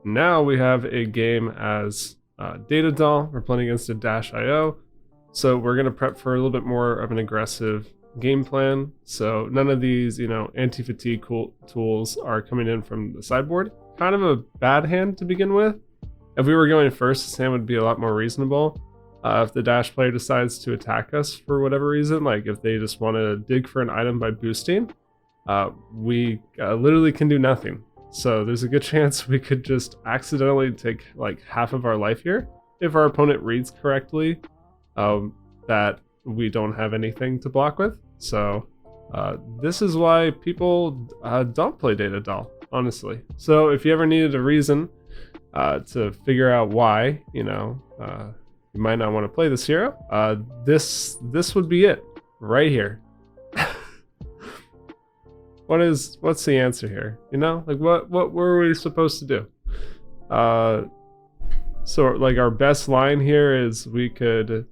Now we have a game as Data Doll. We're playing against a Dash.io. So we're going to prep for a little bit more of an aggressive game plan. So none of these, anti-fatigue tools are coming in from the sideboard. Kind of a bad hand to begin with. If we were going first, this hand would be a lot more reasonable. If the Dash player decides to attack us for whatever reason, like if they just want to dig for an item by boosting, we literally can do nothing. So there's a good chance we could just accidentally take like half of our life here if our opponent reads correctly that we don't have anything to block with. So this is why people don't play Data Doll, honestly. So if you ever needed a reason to figure out why, you might not want to play this hero, this would be it right here. What's the answer here? Like what were we supposed to do? So like our best line here is we could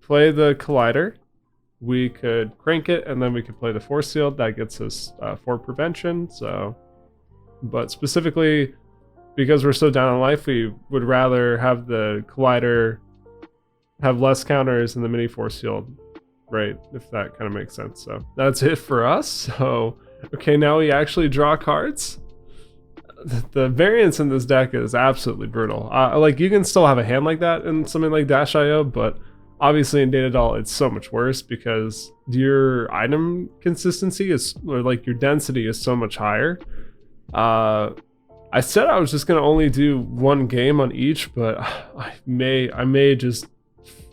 play the Collider, we could crank it, and then we could play the Force Field. That gets us 4 prevention. So, but specifically because we're so down on life, we would rather have the Collider have less counters and the mini Force Field, right? If that kind of makes sense. So that's it for us. So okay, now we actually draw cards. The variance in this deck is absolutely brutal. Like you can still have a hand like that in something like Dash.io, but obviously in Data Doll it's so much worse because your item consistency or like your density is so much higher. I said I was just gonna only do one game on each, but I may just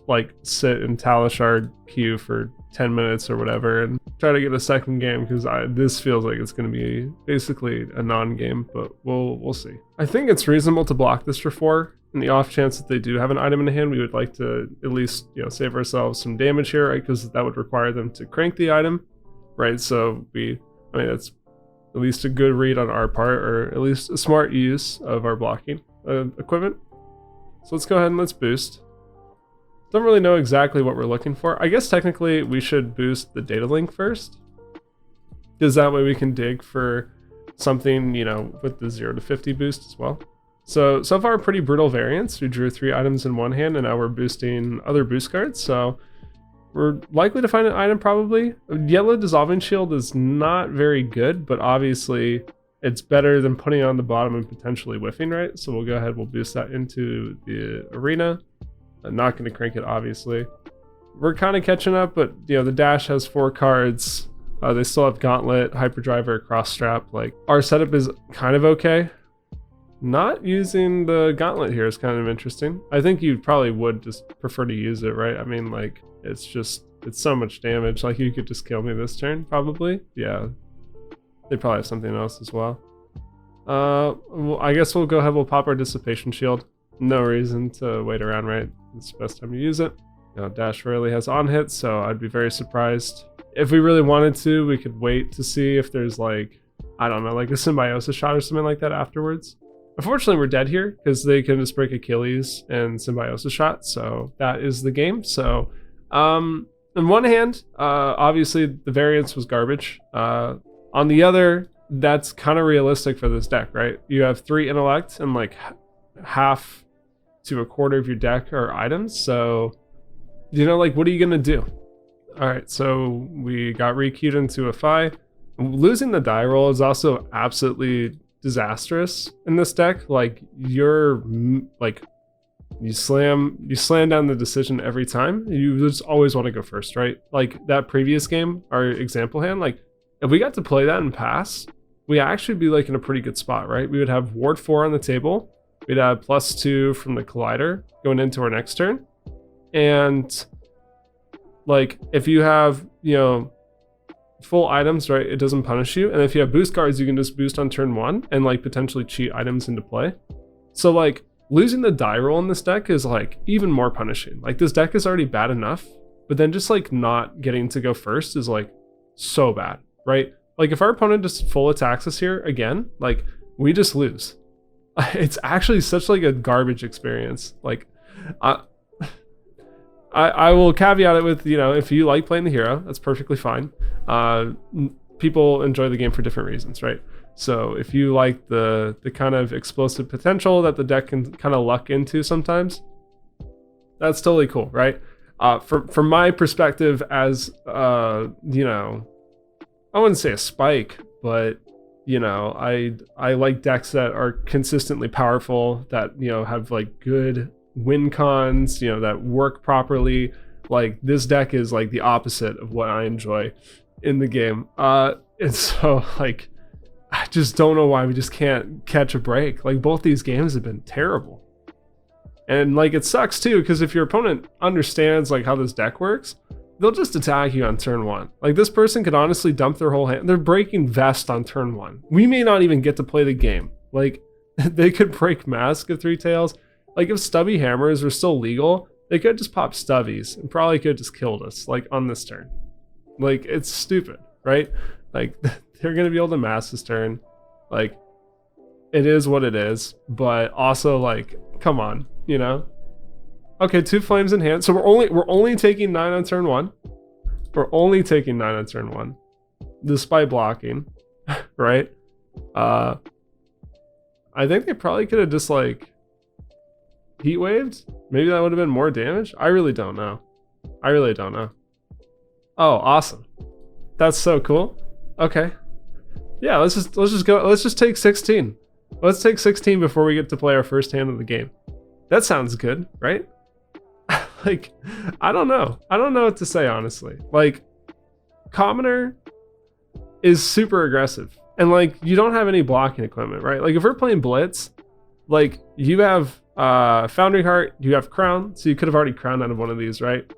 like sit in Talishard queue for 10 minutes or whatever and try to get a second game because this feels like it's going to be basically a non-game, but we'll see. I think it's reasonable to block this for 4. In the off chance that they do have an item in the hand, we would like to at least save ourselves some damage here, right? Because that would require them to crank the item, right? So that's at least a good read on our part, or at least a smart use of our blocking equipment. So let's go ahead and let's boost. Don't really know exactly what we're looking for. I guess technically we should boost the data link first, because that way we can dig for something, with the 0 to 50 boost as well. So far pretty brutal variance. We drew 3 items in one hand and now we're boosting other boost cards. So we're likely to find an item probably. Yellow Dissolving Shield is not very good, but obviously it's better than putting it on the bottom and potentially whiffing, right? So we'll go ahead, we'll boost that into the arena. I'm not going to crank it, obviously. We're kind of catching up, but the Dash has 4 cards. They still have Gauntlet, Hyperdriver, Cross Strap. Like our setup is kind of okay. Not using the Gauntlet here is kind of interesting. I think you probably would just prefer to use it, right? I mean, like it's so much damage. Like you could just kill me this turn, probably. Yeah, they probably have something else as well. Well, I guess we'll go ahead. We'll pop our Dissipation Shield. No reason to wait around, right? It's the best time to use it. Dash rarely has on hits, so I'd be very surprised. If we really wanted to, we could wait to see if there's like, I don't know, like a Symbiosis shot or something like that afterwards. Unfortunately, we're dead here because they can just break Achilles and Symbiosis shot, so that is the game. So, on one hand, obviously the variance was garbage. On the other, that's kind of realistic for this deck, right? You have 3 intellect and like half to a quarter of your deck are items, so like what are you gonna do? All right, so we got re-queued into a Fi. Losing the die roll is also absolutely disastrous in this deck. Like you slam down the decision every time. You just always want to go first, right? Like that previous game, our example hand, like if we got to play that and pass, we actually be like in a pretty good spot, right? We would have Ward 4 on the table. We'd have +2 from the Collider going into our next turn. And like if you have, full items, right, it doesn't punish you. And if you have boost cards, you can just boost on turn 1 and like potentially cheat items into play. So like losing the die roll in this deck is like even more punishing. Like this deck is already bad enough, but then just like not getting to go first is like so bad, right? Like if our opponent just full attacks us here again, like we just lose. It's actually such like a garbage experience. Like I will caveat it with, if you like playing the hero, that's perfectly fine. People enjoy the game for different reasons, right? So if you like the kind of explosive potential that the deck can kind of luck into sometimes, that's totally cool, right? From my perspective as you know, I wouldn't say a spike, but you know, I like decks that are consistently powerful, that you know have like good win cons, you know, that work properly. Like this deck is like the opposite of what I enjoy in the game. And so like I just don't know why we just can't catch a break. Like both these games have been terrible. And like it sucks too, because if your opponent understands like how this deck works, they'll just attack you on turn 1. Like this person could honestly dump their whole hand. They're breaking Vest on turn 1. We may not even get to play the game. Like they could break Mask of Three Tails. Like if Stubby Hammers were still legal, they could just pop Stubbies and probably could just killed us like on this turn. Like it's stupid, right? Like they're gonna be able to mask this turn. Like it is what it is, but also like come on, you know? Okay, 2 flames in hand. So we're only taking 9 on turn 1. We're only taking 9 on turn 1, despite blocking, right? I think they probably could have just like heat waved. Maybe that would have been more damage. I really don't know. I really don't know. Oh, awesome! That's so cool. Okay, yeah. Let's just go. Let's just take 16. Let's take 16 before we get to play our first hand of the game. That sounds good, right? Like, I don't know. I don't know what to say, honestly. Like, Commoner is super aggressive. And, like, you don't have any blocking equipment, right? Like, if we're playing Blitz, like, you have Foundry Heart, you have Crown, so you could have already crowned out of one of these, right?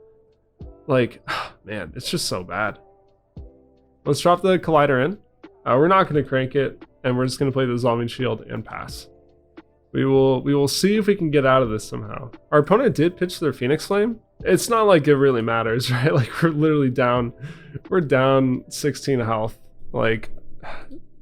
Like, man, it's just so bad. Let's drop the Collider in. We're not going to crank it, and we're just going to play the Dissolving Shield and pass. We will see if we can get out of this somehow. Our opponent did pitch their Phoenix Flame. It's not like it really matters, right? Like we're literally down, we're down 16 health. Like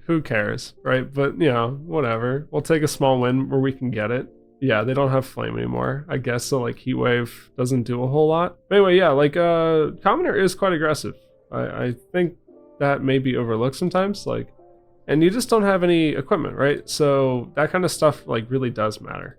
who cares, right? But you know, whatever. We'll take a small win where we can get it. Yeah, they don't have Flame anymore, I guess. So like Heat Wave doesn't do a whole lot. But anyway, yeah, like Commoner is quite aggressive. I think that may be overlooked sometimes. Like. And you just don't have any equipment, right? So that kind of stuff like really does matter.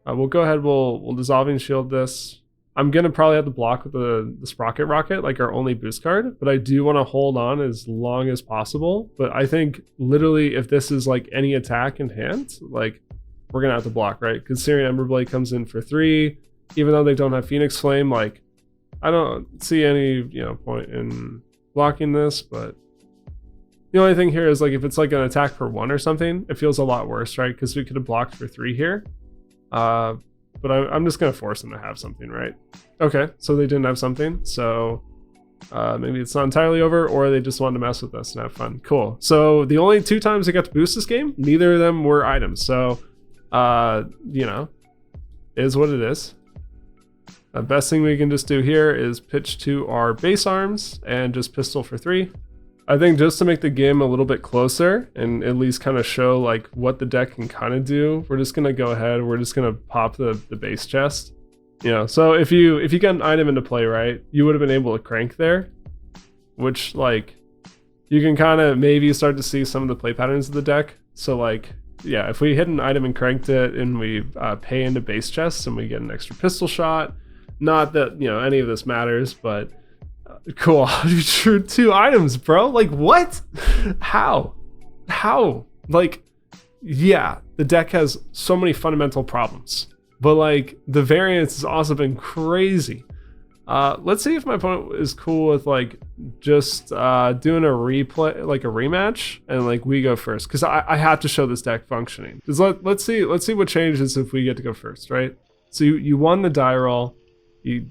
We'll go ahead, we'll Dissolving Shield this. I'm gonna probably have to block with the Sprocket Rocket, like our only boost card, but I do want to hold on as long as possible. But I think literally if this is like any attack in hand, like we're gonna have to block, right? Because Syrian Emberblade comes in for 3, even though they don't have Phoenix Flame, like I don't see any, you know, point in blocking this, but the only thing here is like if it's like an attack for 1 or something, it feels a lot worse, right? Because we could have blocked for 3 here. But I'm just gonna force them to have something, right? Okay, so they didn't have something, so maybe it's not entirely over, or they just wanted to mess with us and have fun. Cool. So the only 2 times I got to boost this game, neither of them were items. So you know, is what it is. The best thing we can just do here is pitch to our base arms and just pistol for 3. I think just to make the game a little bit closer and at least kind of show like what the deck can kind of do, we're just gonna go ahead. We're just gonna pop the base chest. You know, so if you get an item into play, right, you would have been able to crank there, which like you can kind of maybe start to see some of the play patterns of the deck. So like, yeah, if we hit an item and cranked it and we pay into base chests and we get an extra pistol shot, not that, you know, any of this matters, but cool. You drew 2 items, bro. Like what? How? Like, yeah, the deck has so many fundamental problems, but like the variance has also been crazy. Let's see if my opponent is cool with like just doing a replay, like a rematch, and like we go first, because I have to show this deck functioning. Because let's see what changes if we get to go first, right? So you won the die roll, you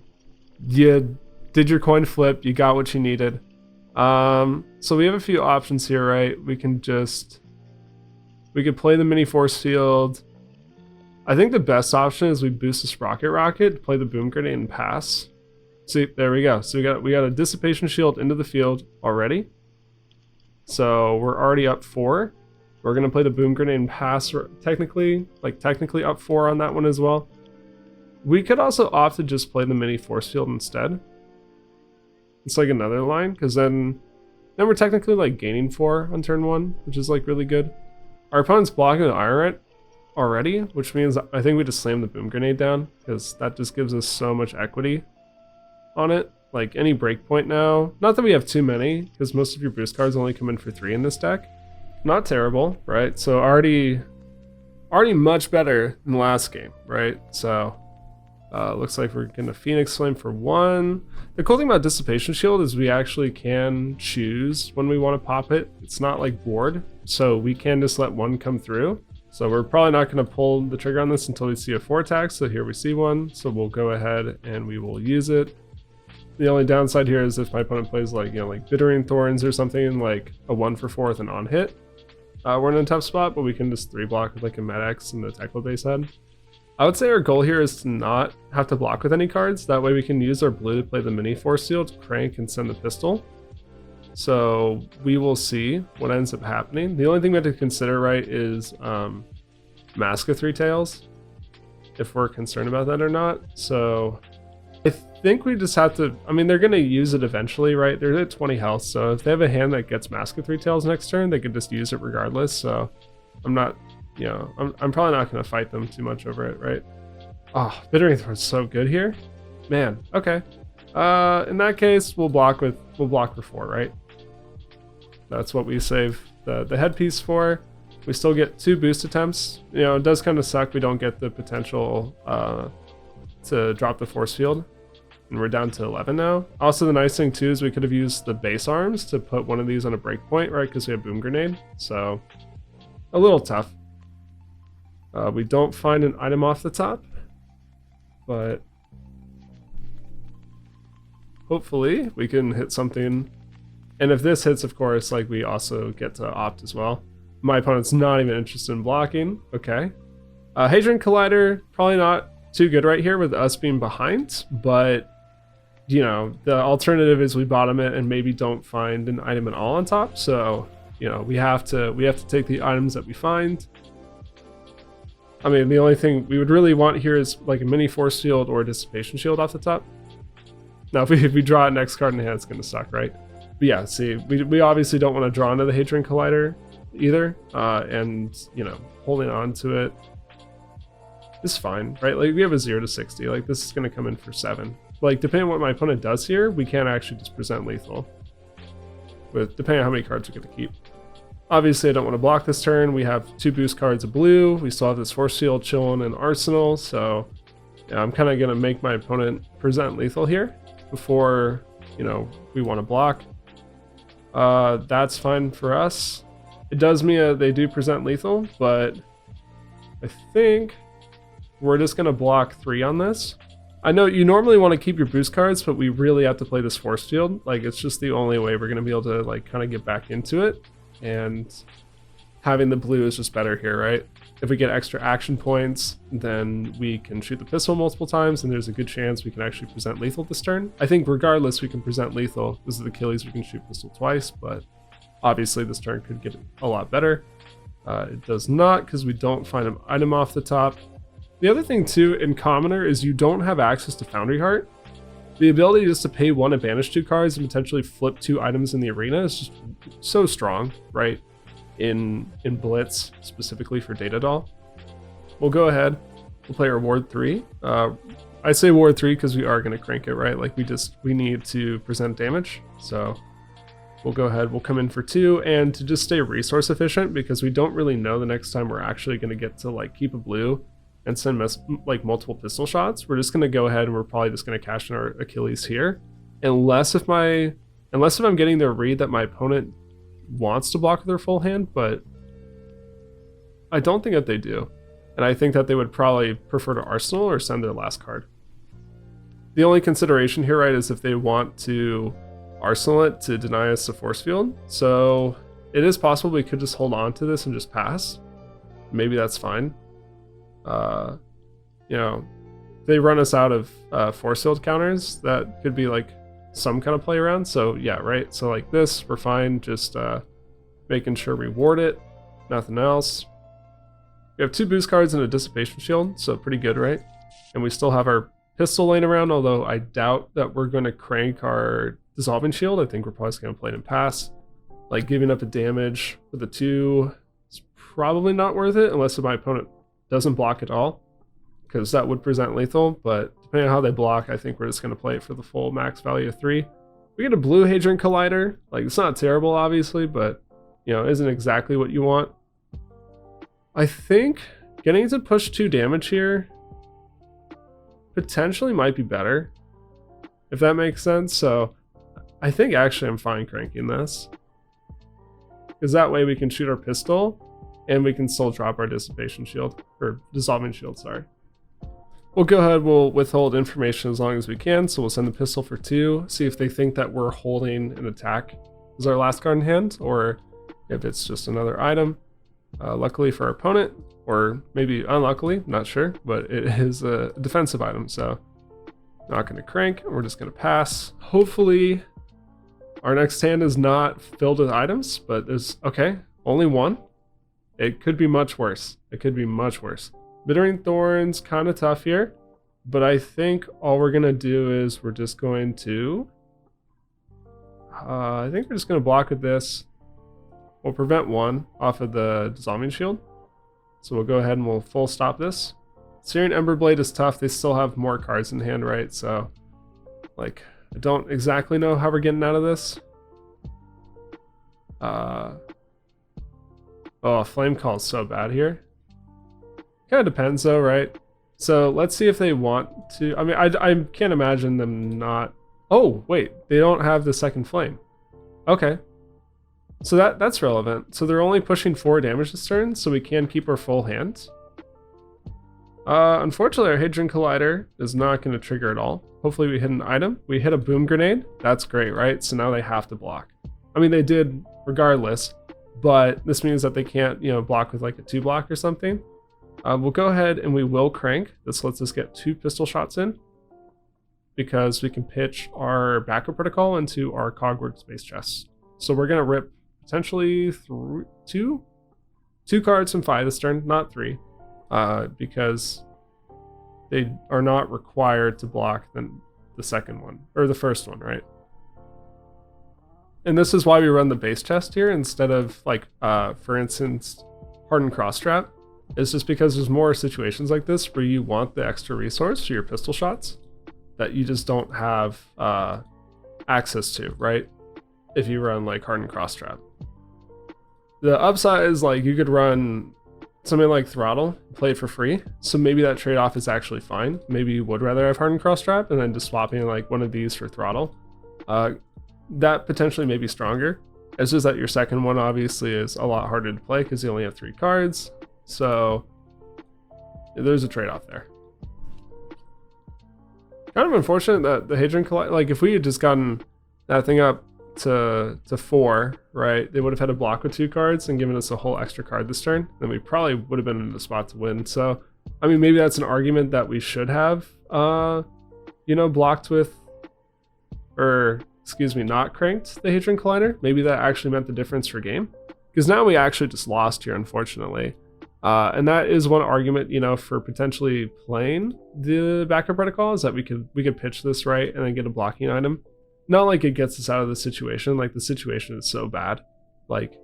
did your coin flip, you got what you needed. So we have a few options here, right? We could play the mini force field. I think the best option is we boost the Sprocket Rocket, play the Boom Grenade and pass. See, there we go. So we got a Dissipation Shield into the field already. So we're already up 4. We're gonna play the Boom Grenade and pass, technically up 4 on that one as well. We could also opt to just play the mini force field instead. It's like another line, because then we're technically like gaining 4 on turn 1, which is like really good. Our opponent's blocking the Iron already, which means I think we just slam the Boom Grenade down, because that just gives us so much equity on it. Like any breakpoint now, not that we have too many, because most of your boost cards only come in for 3 in this deck. Not terrible, right? So already much better than the last game, right? So looks like we're gonna Phoenix Flame for 1. The cool thing about Dissipation Shield is we actually can choose when we want to pop it. It's not like board, so we can just let 1 come through. So we're probably not going to pull the trigger on this until we see a 4 attack. So here we see one, so we'll go ahead and we will use it. The only downside here is if my opponent plays like, like Bittering Thorns or something, like a 1 for 4 with an on hit, we're in a tough spot, but we can just 3 block with like a Med-X and the Tekla base head. I would say our goal here is to not have to block with any cards. That way we can use our blue to play the mini Force Field, crank, and send the pistol. So we will see what ends up happening. The only thing we have to consider, right, is Mask of Three Tails, if we're concerned about that or not. So I think we just have to, I mean, they're going to use it eventually, right? They're at 20 health, so if they have a hand that gets Mask of Three Tails next turn, they could just use it regardless. So I'm not, I'm probably not going to fight them too much over it, right? Oh, Bittering Thorn's so good here. Man, okay. In that case, we'll block for 4, right? That's what we save the headpiece for. We still get 2 boost attempts. It does kind of suck we don't get the potential to drop the force field. And we're down to 11 now. Also, the nice thing too is we could have used the base arms to put one of these on a breakpoint, right? Because we have Boom Grenade. So a little tough. We don't find an item off the top, but hopefully we can hit something. And if this hits, of course, like we also get to opt as well. My opponent's not even interested in blocking. Okay. Hadron Collider, probably not too good right here with us being behind, but the alternative is we bottom it and maybe don't find an item at all on top. So, we have to take the items that we find. I mean, the only thing we would really want here is like a mini Force Shield or a Dissipation Shield off the top. Now, if we draw a next card in hand, it's going to suck, right? But yeah, see, we obviously don't want to draw into the Hadron Collider either, and holding on to it is fine, right? Like we have a 0 to 60, like this is going to come in for 7. Like depending on what my opponent does here, we can actually just present lethal with depending on how many cards we get to keep. Obviously I don't want to block this turn. We have 2 boost cards of blue, we still have this Force Field chilling in Arsenal, so yeah, I'm kind of going to make my opponent present lethal here before we want to block. That's fine for us. It does mean they do present lethal, but I think we're just going to block 3 on this. I know you normally want to keep your boost cards, but we really have to play this Force Field. Like, it's just the only way we're going to be able to, like, kind of get back into it. And having the blue is just better here, right? If we get extra action points, then we can shoot the pistol multiple times, and there's a good chance we can actually present lethal this turn. I think regardless, we can present lethal. This is Achilles, we can shoot pistol twice, but obviously this turn could get a lot better. It does not, because we don't find an item off the top. The other thing too, in Commoner, is you don't have access to Foundry Heart. The ability just to pay 1 and banish 2 cards and potentially flip 2 items in the arena is just so strong, right? In Blitz, specifically for Data Doll. We'll go ahead, we'll play our Ward 3. I say Ward 3 because we are going to crank it, right? Like we need to present damage. So we'll go ahead, we'll come in for 2, and to just stay resource efficient, because we don't really know the next time we're actually going to get to like keep a blue and send like multiple pistol shots. We're just going to go ahead and we're probably just going to cash in our Achilles here. Unless if I'm getting the read that my opponent wants to block their full hand, but I don't think that they do. And I think that they would probably prefer to Arsenal or send their last card. The only consideration here, right, is if they want to Arsenal it to deny us the force field. So it is possible we could just hold on to this and just pass. Maybe that's fine. They run us out of force field counters. That could be like some kind of play around. So yeah, right. So like this, we're fine. Just making sure we ward it. Nothing else. We have 2 boost cards and a dissipation shield, so pretty good, right? And we still have our pistol laying around, although I doubt that we're going to crank our dissolving shield. I think we're probably just going to play it and pass. Like giving up a damage with a 2 It's probably not worth it unless my opponent doesn't block at all, because that would present lethal, but depending on how they block, I think we're just going to play it for the full max value of 3. We get a blue Hadron Collider. Like, it's not terrible, obviously, but, you know, isn't exactly what you want. I think getting to push 2 damage here potentially might be better, if that makes sense. So I think actually I'm fine cranking this, because that way we can shoot our pistol and we can still drop our dissipation shield, or dissolving shield, sorry. We'll go ahead, we'll withhold information as long as we can, so we'll send the pistol for 2, see if they think that we're holding an attack as our last card in hand, or if it's just another item. Luckily for our opponent, or maybe unluckily, not sure, but it is a defensive item, so not going to crank, we're just going to pass. Hopefully our next hand is not filled with items, but there's, okay, only 1. It could be much worse. It could be much worse. Bittering Thorns, kind of tough here, but I think all we're going to do is we're just going to, I think we're just going to block with this. We'll prevent 1 off of the dissolving shield. So we'll go ahead and we'll full stop this. Searing Emberblade is tough. They still have more cards in hand, right? So, like, I don't exactly know how we're getting out of this. Oh, Flame Call is so bad here. Kind of depends though, right? So let's see if they want to. I mean, I can't imagine them not. Oh, wait, they don't have the second flame. Okay. So that's relevant. So they're only pushing 4 damage this turn, so we can keep our full hand. Unfortunately, our Hadron Collider is not going to trigger at all. Hopefully we hit an item. We hit a Boom Grenade. That's great, right? So now they have to block. I mean, they did regardless, but this means that they can't, you know, block with like a 2-block or something. We'll go ahead and we will crank. This lets us get 2 pistol shots in, because we can pitch our backup protocol into our Cogwork space chest. So we're going to rip potentially two cards from 5 this turn, not 3, because they are not required to block the second one, or the first one, right? And this is why we run the base chest here instead of, like, for instance, Hardened Cross Trap. It's just because there's more situations like this where you want the extra resource for your pistol shots that you just don't have access to, right? If you run like Hardened Cross Trap. The upside is, like, you could run something like Throttle, play it for free. So maybe that trade-off is actually fine. Maybe you would rather have Hardened Cross Trap and then just swapping like one of these for Throttle. That potentially may be stronger. It's just that your second one obviously is a lot harder to play because you only have 3 cards. So there's a trade-off there. Kind of unfortunate that the Hadron Collider, like, if we had just gotten that thing up to 4, right, they would have had to block with 2 cards and given us a whole extra card this turn, then we probably would have been in the spot to win. So, I mean, maybe that's an argument that we should have, you know, blocked with, or, excuse me, not cranked the Hadron Collider. Maybe that actually meant the difference for game. Because now we actually just lost here, unfortunately. And that is one argument, you know, for potentially playing the backup protocol, is that we could pitch this right and then get a blocking item. Not like it gets us out of the situation. Like, the situation is so bad. Like,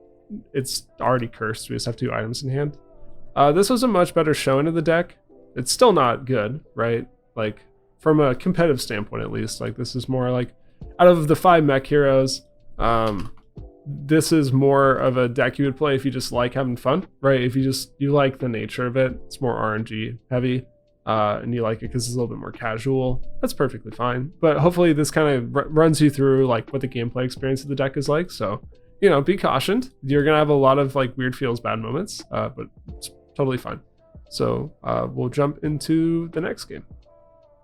it's already cursed. We just have 2 items in hand. This was a much better showing of the deck. It's still not good, right? Like, from a competitive standpoint, at least. Like, this is more like, out of the 5 mech heroes, this is more of a deck you would play if you just like having fun, right? If you like the nature of it, it's more RNG heavy, and you like it because it's a little bit more casual. That's perfectly fine. But hopefully this kind of runs you through like what the gameplay experience of the deck is like. So, you know, be cautioned. You're gonna have a lot of like weird feels, bad moments, but it's totally fine. So we'll jump into the next game.